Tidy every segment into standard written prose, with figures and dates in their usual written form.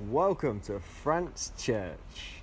Welcome to Frant's Church.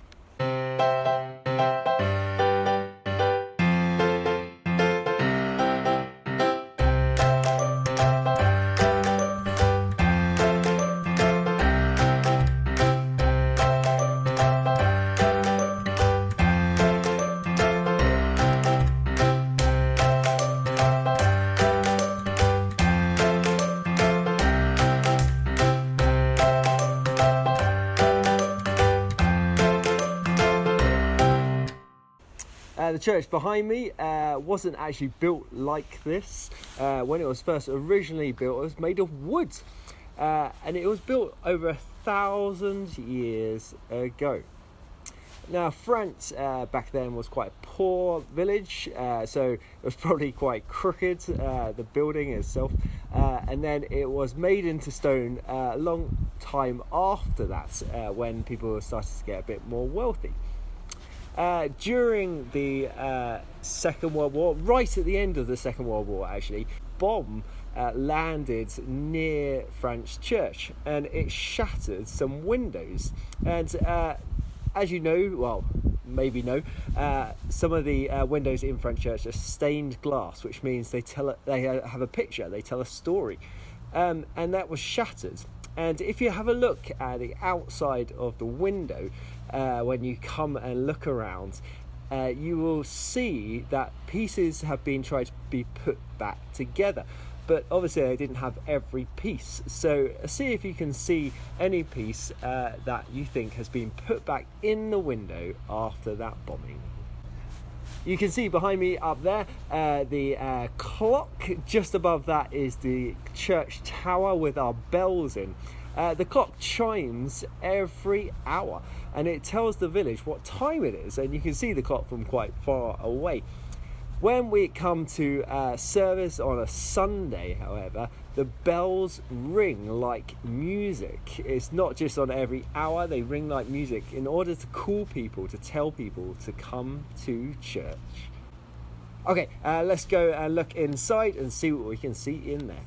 The church behind me wasn't actually built like this. When it was first originally built, it was made of wood, and it was built over 1,000 years ago. Now, Frant back then was quite a poor village, so it was probably quite crooked, the building itself, and then it was made into stone a long time after that, when people started to get a bit more wealthy. During the Second World War, right at the end of the Second World War actually, bomb landed near Frant's church and it shattered some windows. And as you know, well, maybe know, some of the windows in Frant church are stained glass, which means they have a picture, they tell a story, and that was shattered. And if you have a look at the outside of the window, when you come and look around, you will see that pieces have been tried to be put back together. But obviously they didn't have every piece. So see if you can see any piece that you think has been put back in the window after that bombing. You can see behind me up there the clock. Just above that is the church tower with our bells in. The clock chimes every hour and it tells the village what time it is, and you can see the clock from quite far away. When we come to service on a Sunday, however, the bells ring like music. It's not just on every hour, they ring like music in order to call people, to tell people to come to church. Okay, let's go and look inside and see what we can see in there.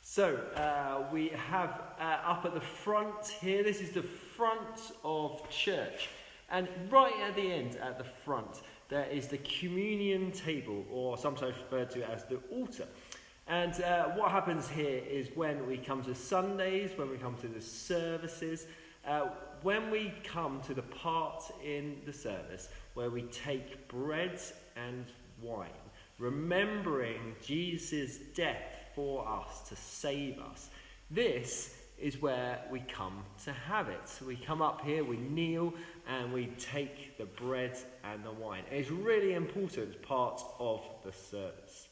So we have up at the front here, this is the front of church, and right at the end at the front there is the communion table, or sometimes referred to as the altar. And what happens here is when we come to Sundays, when we come to the services, when we come to the part in the service where we take bread and wine, remembering Jesus' death for us to save us. This is where we come to have it. We come up here, we kneel, and we take the bread and the wine. It's a really important part of the service.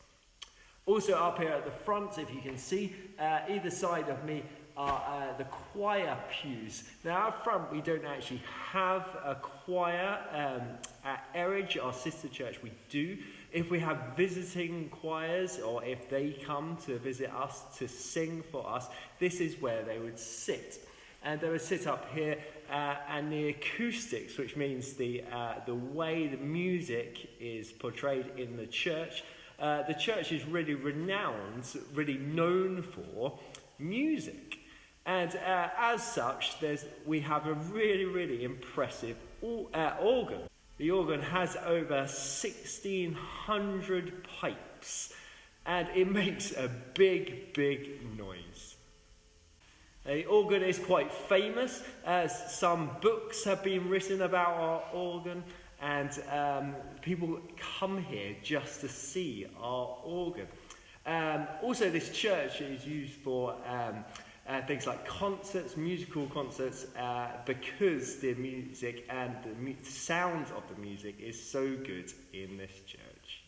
Also up here at the front, if you can see, either side of me are the choir pews. Now up front we don't actually have a choir. At Eridge, our sister church, we do. If we have visiting choirs, or if they come to visit us to sing for us, this is where they would sit. And they would sit up here, and the acoustics, which means the way the music is portrayed in the church. The church is really renowned, really known for music. And as such, we have a really, really impressive organ. The organ has over 1,600 pipes, and it makes a big, big noise. The organ is quite famous, as some books have been written about our organ, and people come here just to see our organ. Also, this church is used for things like concerts, musical concerts, because the music and the sound of the music is so good in this church.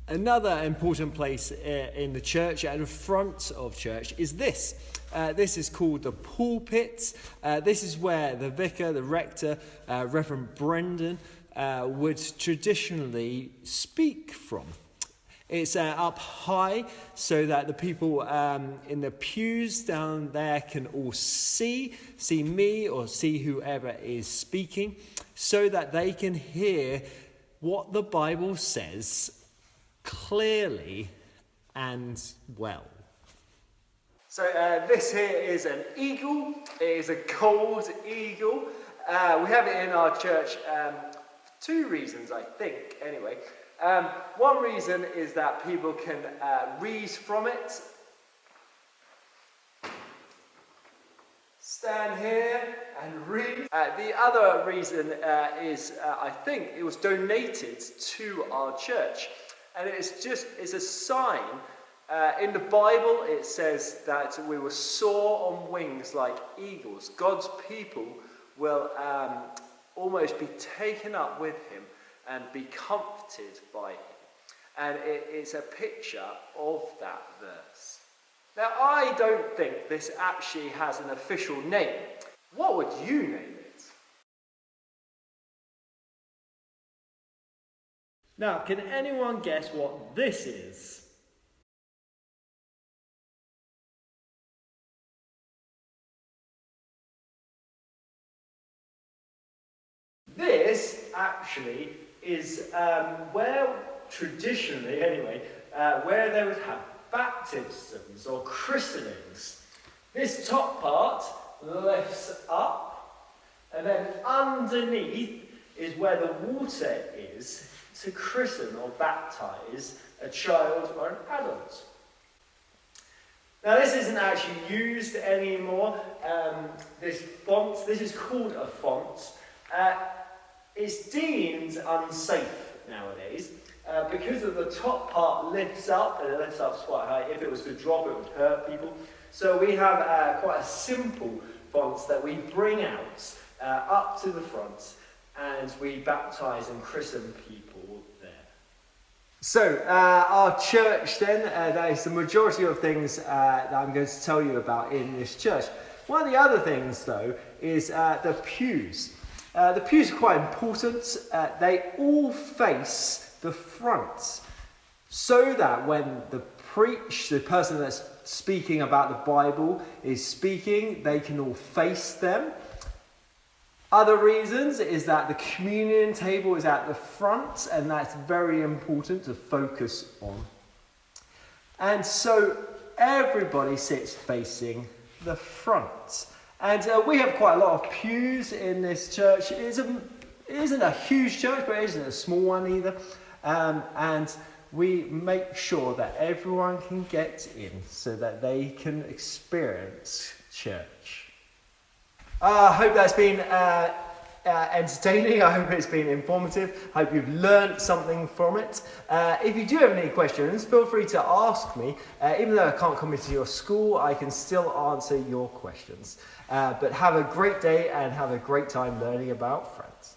Another important place in the church and in front of church is this. This is called the pulpit. This is where the vicar, the rector, Reverend Brendan, would traditionally speak from. It's up high so that the people in the pews down there can all see me or see whoever is speaking, so that they can hear what the Bible says clearly and well. So this here is an eagle. It is a gold eagle. We have it in our church for two reasons, I think, anyway. One reason is that people can read from it. Stand here and read. The other reason is, I think, it was donated to our church. And it's a sign. In the Bible, it says that we will soar on wings like eagles. God's people will almost be taken up with him and be comforted by him. And it's a picture of that verse. Now, I don't think this actually has an official name. What would you name it? Now, can anyone guess what this is? This actually is where traditionally, anyway, where they would have baptisms or christenings. This top part lifts up, and then underneath is where the water is to christen or baptize a child or an adult. Now, this isn't actually used anymore. This font, this is called a font. It's deemed unsafe nowadays because of the top part lifts up, and it lifts up quite high. If it was to drop, it would hurt people. So we have quite a simple font that we bring out up to the front, and we baptize and christen people there. So our church then, that is the majority of things that I'm going to tell you about in this church. One of the other things, though, is the pews. The pews are quite important. They all face the front, so that when the person that's speaking about the Bible is speaking, they can all face them. Other reasons is that the communion table is at the front, and that's very important to focus on. And so everybody sits facing the front. And we have quite a lot of pews in this church. It isn't a huge church, but it isn't a small one either. And we make sure that everyone can get in so that they can experience church. I hope that's been entertaining. I hope it's been informative. I hope you've learned something from it. If you do have any questions, feel free to ask me. Even though I can't come into your school, I can still answer your questions. But have a great day and have a great time learning about Frant.